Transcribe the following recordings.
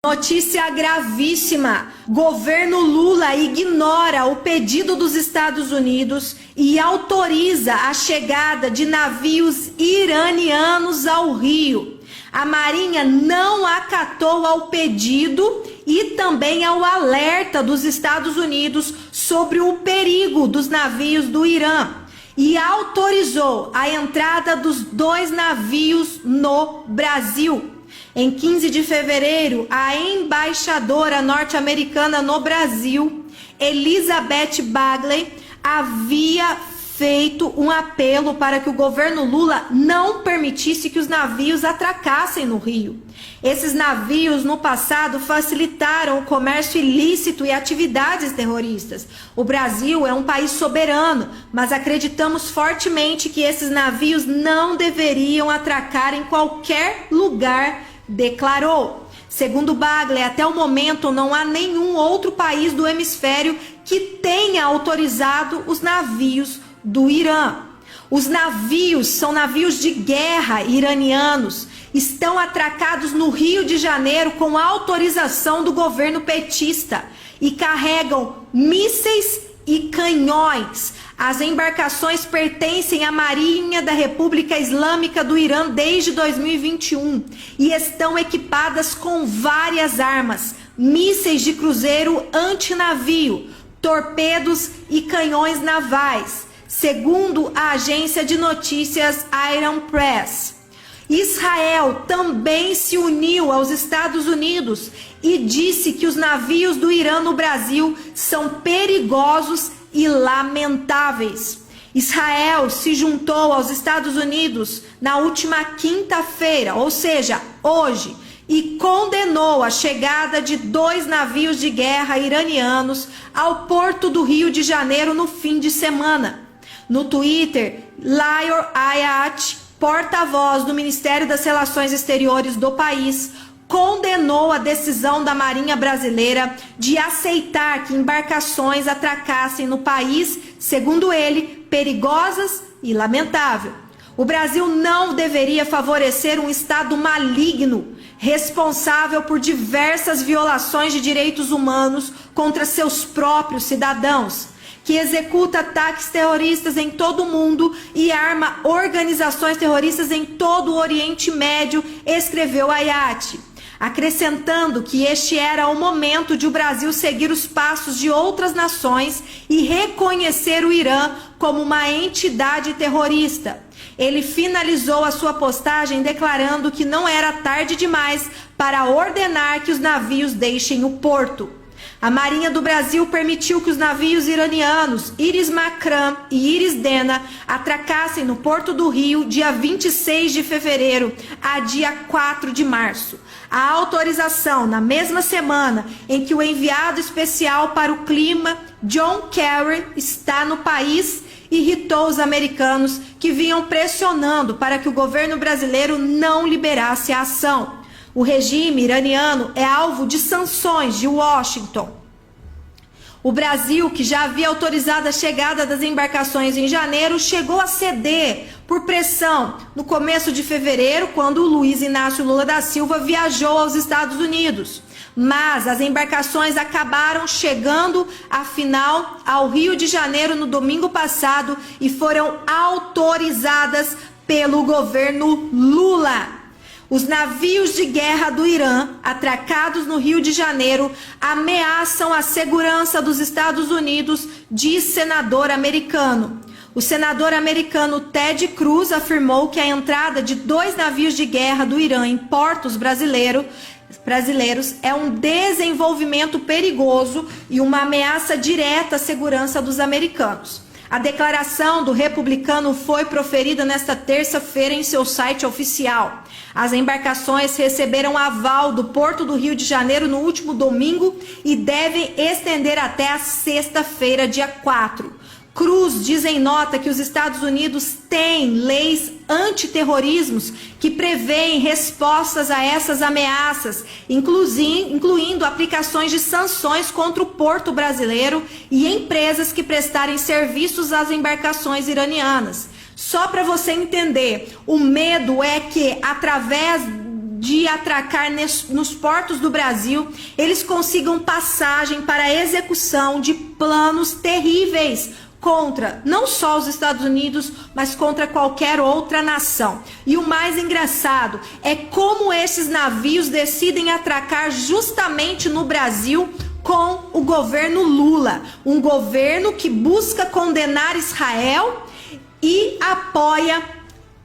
Notícia gravíssima. Governo Lula ignora o pedido dos Estados Unidos e autoriza a chegada de navios iranianos ao Rio. A Marinha não acatou ao pedido e também ao alerta dos Estados Unidos sobre o perigo dos navios do Irã e autorizou a entrada dos 2 navios no Brasil. Em 15 de fevereiro, a embaixadora norte-americana no Brasil, Elizabeth Bagley, havia feito um apelo para que o governo Lula não permitisse que os navios atracassem no Rio. Esses navios, no passado, facilitaram o comércio ilícito e atividades terroristas. O Brasil é um país soberano, mas acreditamos fortemente que esses navios não deveriam atracar em qualquer lugar, declarou. Segundo Bagley, até o momento não há nenhum outro país do hemisfério que tenha autorizado os navios do Irã. Os navios são navios de guerra iranianos, estão atracados no Rio de Janeiro com autorização do governo petista e carregam mísseis e canhões. As embarcações pertencem à Marinha da República Islâmica do Irã desde 2021 e estão equipadas com várias armas, mísseis de cruzeiro antinavio, torpedos e canhões navais, segundo a agência de notícias Iran Press. Israel também se uniu aos Estados Unidos e disse que os navios do Irã no Brasil são perigosos e lamentáveis. Israel se juntou aos Estados Unidos na última quinta-feira, ou seja, hoje, e condenou a chegada de 2 navios de guerra iranianos ao porto do Rio de Janeiro no fim de semana. No Twitter, Lior Ayat, porta-voz do Ministério das Relações Exteriores do país, condenou a decisão da Marinha Brasileira de aceitar que embarcações atracassem no país, segundo ele, perigosas e lamentável. O Brasil não deveria favorecer um Estado maligno, responsável por diversas violações de direitos humanos contra seus próprios cidadãos, que executa ataques terroristas em todo o mundo e arma organizações terroristas em todo o Oriente Médio, escreveu Ayat, acrescentando que este era o momento de o Brasil seguir os passos de outras nações e reconhecer o Irã como uma entidade terrorista. Ele finalizou a sua postagem declarando que não era tarde demais para ordenar que os navios deixem o porto. A Marinha do Brasil permitiu que os navios iranianos Iris Makram e Iris Dena atracassem no Porto do Rio dia 26 de fevereiro a dia 4 de março. A autorização, na mesma semana em que o enviado especial para o clima, John Kerry, está no país, irritou os americanos que vinham pressionando para que o governo brasileiro não liberasse a ação. O regime iraniano é alvo de sanções de Washington. O Brasil, que já havia autorizado a chegada das embarcações em janeiro, chegou a ceder por pressão no começo de fevereiro, quando Luiz Inácio Lula da Silva viajou aos Estados Unidos. Mas as embarcações acabaram chegando, afinal, ao Rio de Janeiro no domingo passado e foram autorizadas pelo governo Lula. Os navios de guerra do Irã, atracados no Rio de Janeiro, ameaçam a segurança dos Estados Unidos, diz senador americano. O senador americano Ted Cruz afirmou que a entrada de 2 navios de guerra do Irã em portos brasileiros é um desenvolvimento perigoso e uma ameaça direta à segurança dos americanos. A declaração do republicano foi proferida nesta terça-feira em seu site oficial. As embarcações receberam aval do Porto do Rio de Janeiro no último domingo e devem estender até a sexta-feira, dia 4. Cruz diz em nota que os Estados Unidos têm leis antiterrorismos que prevêem respostas a essas ameaças, incluindo aplicações de sanções contra o porto brasileiro e empresas que prestarem serviços às embarcações iranianas. Só para você entender, o medo é que, através de atracar nos portos do Brasil, eles consigam passagem para a execução de planos terríveis contra não só os Estados Unidos, mas contra qualquer outra nação. E o mais engraçado é como esses navios decidem atracar justamente no Brasil com o governo Lula, um governo que busca condenar Israel e apoia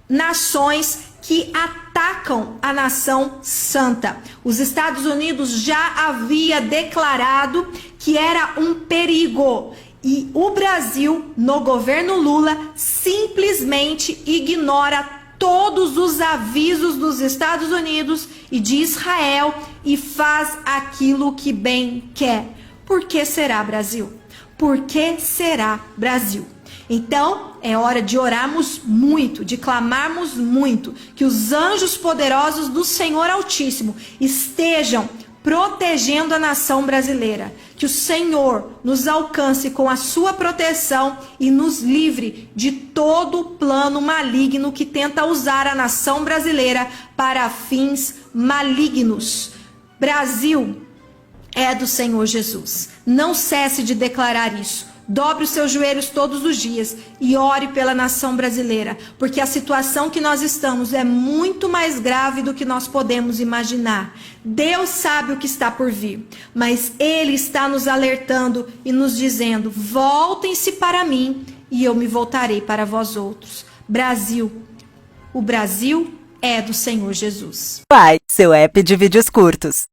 nações que atacam a nação santa. Os Estados Unidos já havia declarado que era um perigo. E o Brasil, no governo Lula, simplesmente ignora todos os avisos dos Estados Unidos e de Israel e faz aquilo que bem quer. Por que será, Brasil? Por que será, Brasil? Então, é hora de orarmos muito, de clamarmos muito, que os anjos poderosos do Senhor Altíssimo estejam protegendo a nação brasileira. Que o Senhor nos alcance com a sua proteção e nos livre de todo plano maligno que tenta usar a nação brasileira para fins malignos. Brasil é do Senhor Jesus. Não cesse de declarar isso. Dobre os seus joelhos todos os dias e ore pela nação brasileira, porque a situação que nós estamos é muito mais grave do que nós podemos imaginar. Deus sabe o que está por vir, mas Ele está nos alertando e nos dizendo: voltem-se para mim e eu me voltarei para vós outros. Brasil, o Brasil é do Senhor Jesus. Pai, seu app de vídeos curtos.